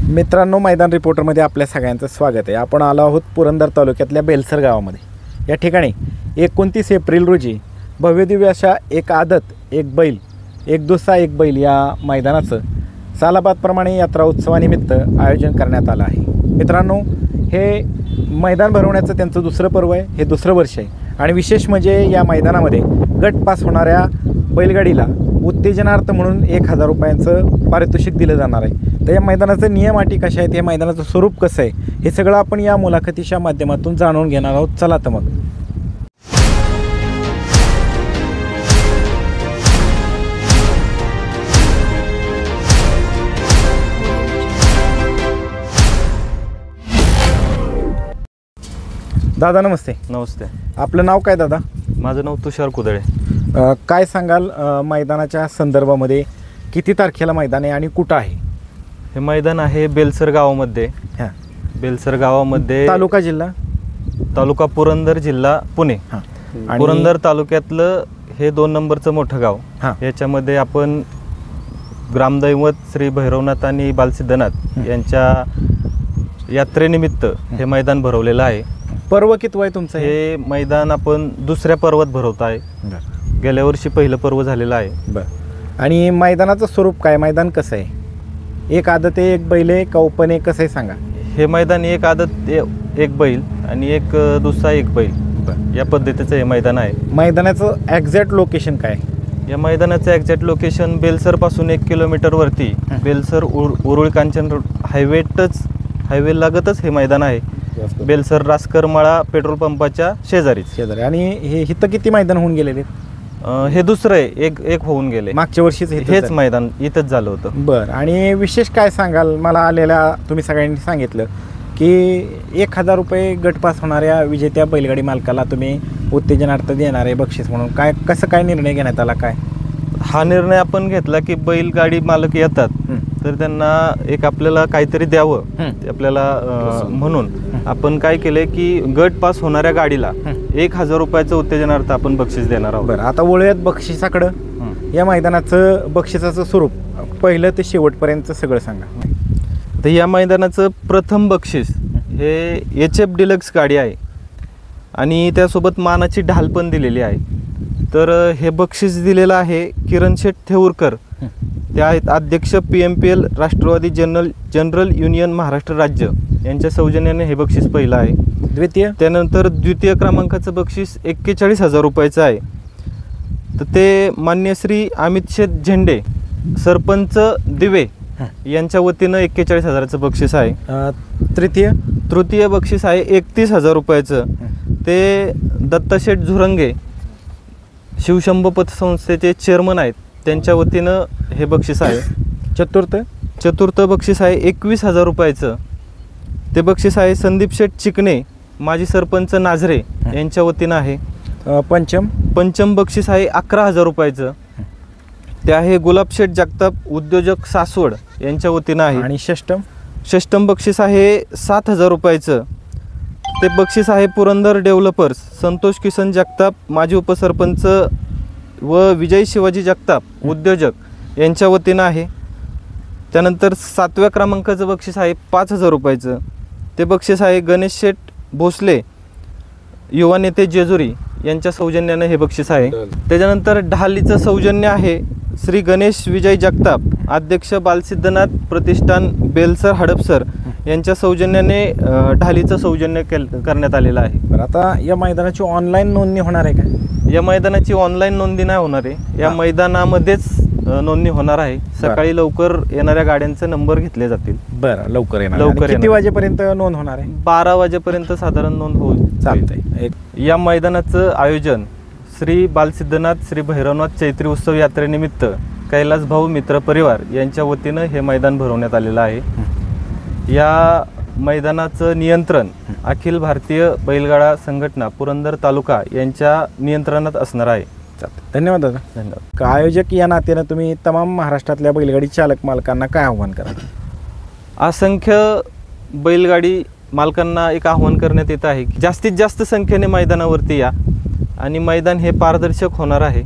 मित्रांनो, मैदान रिपोर्टरमध्ये आपल्या सगळ्यांचं स्वागत आहे। आपण आलो आहोत पुरंदर तालुक्यातल्या बेलसर गावामध्ये। या ठिकाणी 29 एप्रिल रोजी भव्यदिव्य अशा एक आदत, एक बैल, एक दुसरा एक बैल या मैदानाचं सालाबादप्रमाणे यात्रा उत्सवानिमित्त आयोजन करण्यात आलं आहे। मित्रांनो, हे मैदान भरवण्याचं त्यांचं दुसरं पर्व आहे, हे दुसरं वर्ष आहे। आणि विशेष म्हणजे या मैदानामध्ये गट पास होणाऱ्या बैलगाडीला उत्तेजनार्थ म्हणून 1000 रुपयांचं पारितोषिक दिलं जाणार आहे। तर या मैदानाचे नियम अटी कशा आहेत, या मैदानाचं स्वरूप कसं आहे, हे सगळं आपण या मुलाखतीच्या माध्यमातून जाणून घेणार आहोत। चला तर मग। दादा नमस्ते। नमस्ते। आपलं नाव काय दादा? माझं नाव तुषार कुदळे। काय सांगाल मैदानाच्या संदर्भामध्ये? किती तारखेला मैदान आहे आणि कुठं आहे? हे मैदान आहे बेलसर गावामध्ये। हां, बेलसर गावामध्ये। तालुका जिल्हा? तालुका पुरंदर, जिल्हा पुणे। हां, पुरंदर तालुक्यातलं हे 2 नंबरचं मोठं गाव। हां, याच्यामध्ये आपण ग्रामदैवत श्री भैरवनाथ आणि बालसिद्धनाथ यांच्या यात्रेनिमित्त हे मैदान भरवलेलं आहे। पर्व कितवं आहे तुमचं? हे मैदान आपण दुसऱ्या पर्वात भरवत आहे। गेल्या वर्षी पहिलं पर्व झालेलं आहे। बरं। आणि मैदानाचं स्वरूप काय? मैदान कसं आहे? एक आदत आहे, एक बैल आहे का ओपन आहे, कसं आहे सांगा? हे मैदान एक आदत, एक बैल आणि एक दुसरा एक बैल, या पद्धतीचं हे मैदान आहे। मैदानाचं एक्झॅक्ट लोकेशन काय? या मैदानाचं एक्झॅक्ट लोकेशन बेलसरपासून 1 किलोमीटरवरती बेलसर उरुळ कांचन हायवे लागतच हे मैदान आहे। बेलसर रासकरमाळा पेट्रोल पंपाच्या शेजारी। आणि हे इथं किती मैदान होऊन गेलेले? हे दुसरं आहे, एक होऊन गेले। मागच्या वर्षीच हेच मैदान इथंच झालं होतं। बरं। आणि विशेष काय सांगाल? मला आलेल्या तुम्ही सगळ्यांनी सांगितलं की 1000 रुपये गटपास होणाऱ्या विजेत्या बैलगाडी मालकाला तुम्ही उत्तेजनार्थ देणार आहे बक्षीस म्हणून। काय कसं काय निर्णय घेण्यात आला? काय हा निर्णय आपण घेतला की बैलगाडी मालक येतात तर त्यांना एक आपल्याला काहीतरी द्यावं, ते आपल्याला म्हणून आपण काय केलंय की गट पास होणाऱ्या गाडीला 1000 रुपयाचं उत्तेजनार्थ आपण बक्षीस देणार आहोत। बरं, आता वळूयात बक्षिसाकडं। या मैदानाचं बक्षिसाचं स्वरूप पहिलं ते शेवटपर्यंत सगळं सांगा। तर या मैदानाचं प्रथम बक्षीस हे HF डिलक्स गाडी आहे आणि त्यासोबत मानाची ढाल पण दिलेली आहे। तर हे बक्षीस दिलेलं आहे किरण शेठ थेऊरकर, ते आहेत अध्यक्ष PMPL Rashtrawadi general union Maharashtra राज्य यांच्या सौजन्याने हे बक्षीस पहिलं आहे। द्वितीय? त्यानंतर द्वितीय क्रमांकाचं बक्षीस 41,000 रुपयाचं आहे। तर ते मान्य श्री अमित शेठ झेंडे, सरपंच दिवे यांच्या वतीनं 41,000चं बक्षीस आहे। तृतीय बक्षीस आहे 31,000 रुपयाचं, ते दत्ताशेठ झुरंगे शिवशंभो पतसंस्थेचे चेअरमन आहेत, त्यांच्या वतीनं हे बक्षीस आहे। चतुर्थ बक्षीस आहे 21,000 रुपयाचं, ते बक्षीस आहे संदीप शेठ चिकणे माजी सरपंच नाझरे यांच्या वतीनं आहे। पंचम बक्षीस आहे 11,000 रुपयाचं, ते आहे गुलाब शेठ जगताप उद्योजक सासवड यांच्या वतीनं आहे। आणि षष्टम बक्षीस आहे 7,000 रुपयाचं, ते बक्षीस आहे पुरंदर डेव्हलपर्स संतोष किसन जगताप माजी उपसरपंच व विजय शिवाजी जगताप उद्योजक यांच्या वतीनं आहे। त्यानंतर 7व्या क्रमांकाचं बक्षीस आहे 5,000 रुपयाचं, ते बक्षीस आहे गणेश शेठ भोसले युवा नेते जेजुरी यांच्या सौजन्यानं हे बक्षीस आहे। त्याच्यानंतर ढालीचं सौजन्य आहे श्री गणेश विजय जगताप अध्यक्ष बालसिद्धनाथ प्रतिष्ठान बेलसर हडपसर यांच्या सौजन्याने ढालीचं सौजन्य करण्यात आलेलं आहे। बरं, आता या मैदानाची ऑनलाईन नोंदणी होणार आहे का? या मैदानाची ऑनलाईन नोंदणी नाही होणार आहे, या मैदानामध्येच नोंदणी होणार आहे। सकाळी लवकर येणाऱ्या गाड्यांचे नंबर घेतले जातील। बरं, लवकर येणार। किती वाजेपर्यंत नोंद होणार आहे? 12 वाजेपर्यंत साधारण नोंद होईल। चालतंय। या मैदानाचं आयोजन श्री बालसिद्धनाथ श्री भैरवनाथ चैत्री उत्सव यात्रेनिमित्त कैलास भाऊ मित्र परिवार यांच्या वतीनं हे मैदान भरवण्यात आलेलं आहे। या मैदानाचं नियंत्रण अखिल भारतीय बैलगाडा संघटना पुरंदर तालुका यांच्या नियंत्रणात असणार आहे। धन्यवाद दादा। धन्यवाद। आयोजक या नात्यानं तुम्ही तमाम महाराष्ट्रातल्या बैलगाडी चालक मालकांना काय आव्हान कराल? असंख्य बैलगाडी मालकांना एक आव्हान करण्यात येत आहे की जास्तीत जास्त संख्येने मैदानावरती या आणि मैदान हे पारदर्शक होणार आहे,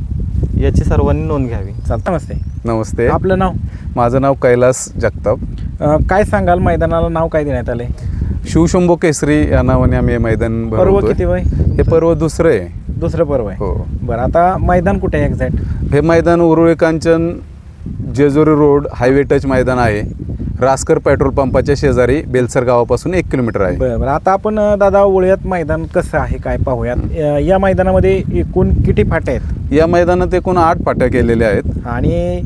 याची सर्वांनी नोंद घ्यावी। चालतं। नमस्ते। नमस्ते। आपलं नाव? माझं नाव कैलास जगताप। काय सांगाल, मैदानाला नाव काय देण्यात आले? शिवशंभो केसरी या नावाने आम्ही हे मैदान पर्व भरवतोय. किती वय? हे पर्व दुसरं आहे. दुसरं पर्व आहे. हो. बरं, आता मैदान कुठे आहे एक्झॅक्ट? हे मैदान Uruli Kanchan Jejuri road highway touch मैदान आहे. रासकर पेट्रोल पंपाच्या शेजारी बेलसर गावापासून 1 किलोमीटर आहे. बरं, आता आपण दादा वळूयात मैदान कसं आहे काय पाहूयात. या मैदानामध्ये एकूण किती फाट्या आहेत? या मैदानात एकूण 8 फाट्या केलेल्या आहेत. आणि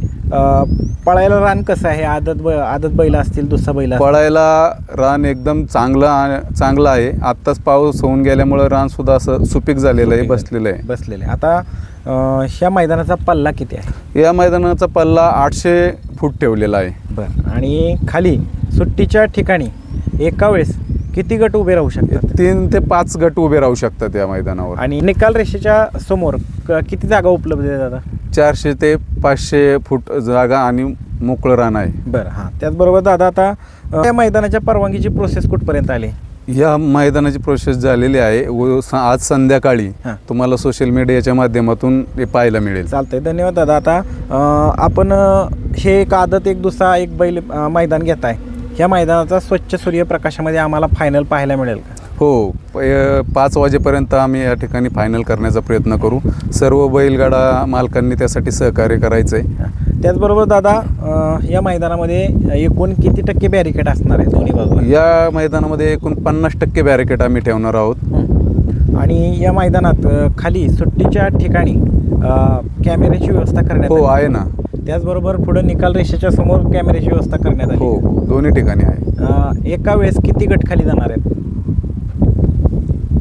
पळायला रान कसं आहे? आदत बैल असतील, दुसरा बैल असतील? पळायला रान एकदम चांगलं आहे. आत्ताच पाऊस होऊन गेल्यामुळे रान सुद्धा असं सुपीक झालेलं आहे, बसलेलं आहे. आता ह्या मैदानाचा पल्ला किती आहे? या मैदानाचा पल्ला 800 फूट ठेवलेला आहे. बरं, आणि खाली सुट्टीच्या ठिकाणी एका वेळेस किती गट उभे राहू शकतात? 3 ते 5 गट उभे राहू शकतात या मैदानावर. आणि निकाल रेषेच्या समोर किती जागा उपलब्ध आहे दादा? 400 ते 500 फूट जागा आणि मोकळं रान आहे. बरं, हां. त्याचबरोबर दादा आता या मैदानाच्या परवानगीची प्रोसेस कुठपर्यंत आली? या मैदानाची प्रोसेस झालेली आहे आज संध्याकाळी हां. तुम्हाला सोशल मीडियाच्या माध्यमातून हे पाहायला मिळेल. चालतंय, धन्यवाद दादा. आता आपण हे एक आदत एक दुसरा एक बैल मैदान घेत आहे. ह्या मैदानाचा स्वच्छ सूर्यप्रकाशामध्ये आम्हाला फायनल पाहायला मिळेल का? हो, 5 वाजेपर्यंत आम्ही या ठिकाणी फायनल करण्याचा प्रयत्न करू. सर्व बैलगाडा मालकांनी त्यासाठी सहकार्य करायचं आहे. त्याचबरोबर दादा या मैदानामध्ये एकूण किती टक्के बॅरिकेड असणार आहे दोन्ही बाजूला? या मैदानामध्ये एकूण 50% बॅरिकेड आम्ही ठेवणार आहोत. आणि या मैदानात खाली सुट्टीच्या ठिकाणी कॅमेऱ्याची व्यवस्था करण्यात हो, आली? आहे ना. त्याचबरोबर पुढे निकाल रेषेच्या समोर कॅमेऱ्याची व्यवस्था करण्यात आली? हो, दोन्ही ठिकाणी आहे. एका वेळेस किती गट खाली जाणार आहेत?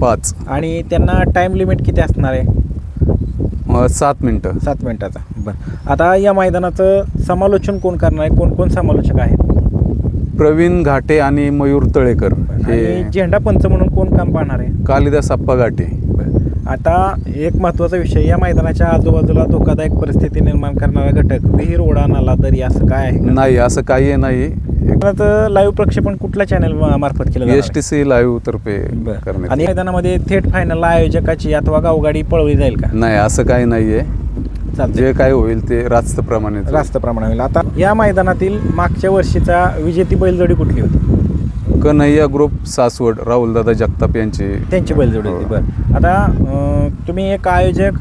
5. आणि त्यांना टाइम लिमिट किती असणार आहे? 7 मिनटं. 7 मिनिटाचा. बरं, आता या मैदानाचं समालोचन कोण करणार आहे? कोण समालोचक आहेत? प्रवीण घाटे आणि मयूर तळेकर. आणि हे झेंडा पंच म्हणून कोण काम पाहणार आहे? कालिदास अप्पा घाटे. आता एक महत्त्वाचा विषय, या मैदानाच्या आजूबाजूला धोकादायक परिस्थिती निर्माण करणारा घटक विहीर, ओढा, नाला, दरी असं काय आहे? नाही, असं काही नाही. लाईव्ह प्रक्षेपण कुठल्या चॅनल मार्फत केलं जाणार आहे? STC लाईव्ह तर्फे करण्यात. आणि मैदानामध्ये थेट फायनलला आयोजकाची अथवा गावगाडी पळवली जाईल का? नाही, असं काही नाहीये. जे काय होईल ते रास्त प्रमाणे होईल. आता या मैदानातील मागच्या वर्षीचा विजेती बैलजोडी कुठली होती? कन्हैया ग्रुप सासवड, राहुलदादा जगताप त्यांची बैलजोडी होती. बरं, आता तुम्ही एक आयोजक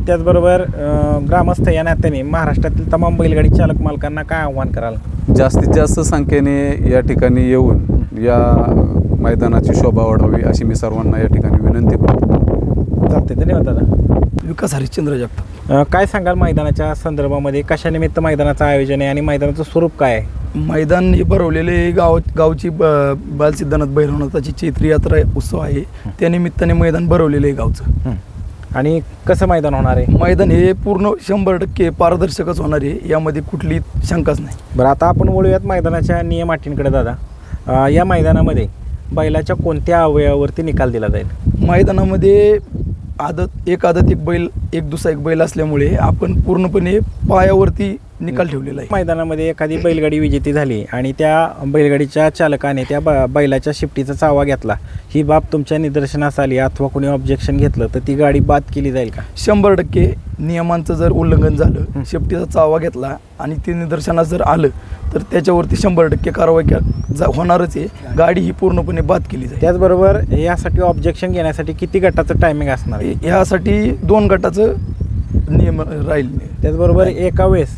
त्याचबरोबर ग्रामस्थ या नात्याने महाराष्ट्रातील तमाम बैलगाडी चालक मालकांना काय आव्हान कराल? जास्तीत जास्त संख्येने या ठिकाणी येऊन या मैदानाची शोभा वाढावी अशी मी सर्वांना या ठिकाणी विनंती करतो. चालते, धन्यवाद दादा. विकास हरिश्चंद्र जगताप. काय सांगाल मैदानाच्या संदर्भामध्ये? कशानिमित्त मैदानाचं आयोजन आहे आणि मैदानाचं स्वरूप काय आहे? मैदान हे भरवलेले गावची बालसिद्धनाथ भैरवनाथाची चैत्री यात्रा उत्सव आहे. त्यानिमित्ताने मैदान भरवलेलं आहे गावचं. आणि कसं मैदान होणार आहे? मैदान हे पूर्ण 100% पारदर्शकच होणार आहे, यामध्ये कुठली शंकाच नाही. बरं, आता आपण वळूयात मैदानाच्या नियम अटींकडे दादा. या मैदानामध्ये बैलाच्या कोणत्या अवयवावरती निकाल दिला जाईल? मैदानामध्ये एक आदत एक बैल एक दुसरा एक बैल असल्यामुळे आपण पूर्णपणे पायावरती निकाल ठेवलेला आहे. मैदानामध्ये एखादी बैलगाडी विजेती झाली आणि त्या बैलगाडीच्या चालकाने त्या बैलाच्या शिफ्टीचा चावा घेतला, ही बाब तुमच्या निदर्शनास आली अथवा कोणी ऑब्जेक्शन घेतलं तर ती गाडी बाद केली जाईल का? 100% नियमांचं जर उल्लंघन झालं, शेफ्टीचा चावा घेतला आणि ते निदर्शनास जर आलं तर त्याच्यावरती 100% कारवाई होणारच आहे. गाडी ही पूर्णपणे बाद केली जाईल. त्याचबरोबर यासाठी ऑब्जेक्शन घेण्यासाठी किती गटाचं टायमिंग असणार आहे? यासाठी 2 गटाचं नियम राहील. त्याचबरोबर एका वेळेस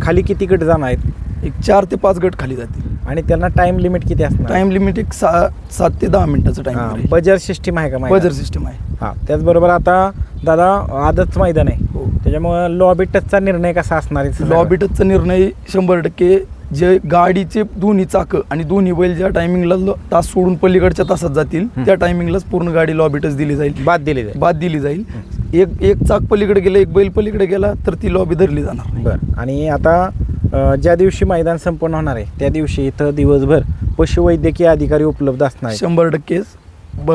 खाली किती गट जाणार आहेत? एक 4 ते 5 गट खाली जातील. आणि त्यांना टाइम लिमिट किती असणार? टाइम लिमिट एक 7 ते 10 मिनिटाचं टाइम. बजर सिस्टीम आहे का? बजर सिस्टम आहे. हां. त्याचबरोबर आता दादा आदतचं मैदान आहे, त्याच्यामुळे लॉबी टचचा निर्णय कसा असणार आहे? लॉबी टचचा निर्णय 100% जे गाडीचे दोन्ही चाकं आणि दोन्ही बैल ज्या टायमिंगला तास सोडून पलीकडच्या तासात जातील त्या टायमिंगलाच पूर्ण गाडी लॉबी टच दिली जाईल, बाद दिली जाईल. एक चाक पलीकडे गेलं, एक बैल पलीकडे गेला तर ती लॉबी धरली जाणार. बरं, आणि आता ज्या दिवशी मैदान संपन्न होणार आहे त्या दिवशी इथं दिवसभर पशुवैद्यकीय अधिकारी उपलब्ध असणार? 100%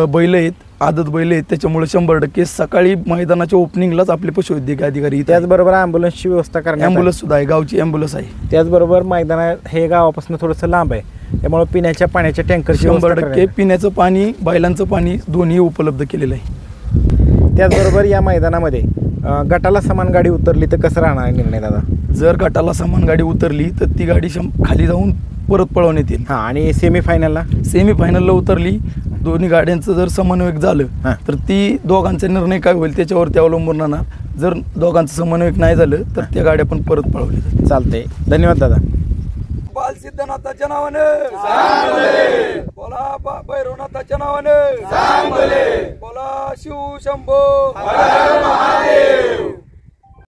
बैल आहेत, आदत बैल आहेत, त्याच्यामुळे 100% सकाळी मैदानाच्या ओपनिंगलाच आपले पशुवैद्यकीय अधिकारी. त्याचबरोबर ॲम्ब्युलन्सची व्यवस्था करण्यात ॲम्ब्युलन्स सुद्धा आहे, गावची ॲम्ब्युलन्स आहे. त्याचबरोबर मैदान हे गावापासून थोडंसं लांब आहे, त्यामुळे पिण्याच्या पाण्याच्या टँकरची 100% पिण्याचं पाणी, बैलांचं पाणी दोन्ही उपलब्ध केलेलं आहे. त्याचबरोबर या मैदानामध्ये गटाला समान गाडी उतरली तर कसं राहणार निर्णय दादा? जर गटाला समान गाडी उतरली तर ती गाडी खाली जाऊन परत पळवण्यात येईल. हां, आणि सेमीफायनलला सेमीफायनलला उतरली, दोन्ही गाड्यांचं जर समन्वयक झालं तर ती दोघांचा निर्णय काय होईल त्याच्यावरती अवलंबून राहणार. जर दोघांचं समन्वयक नाही झालं तर त्या गाड्या पण परत पळवल्या जातील. चालतंय. धन्यवाद दादा. बाल सिद्धनाथाच्या नावानं बोला, भैरवनाथाच्या नावानं बोला, शिव शंभो.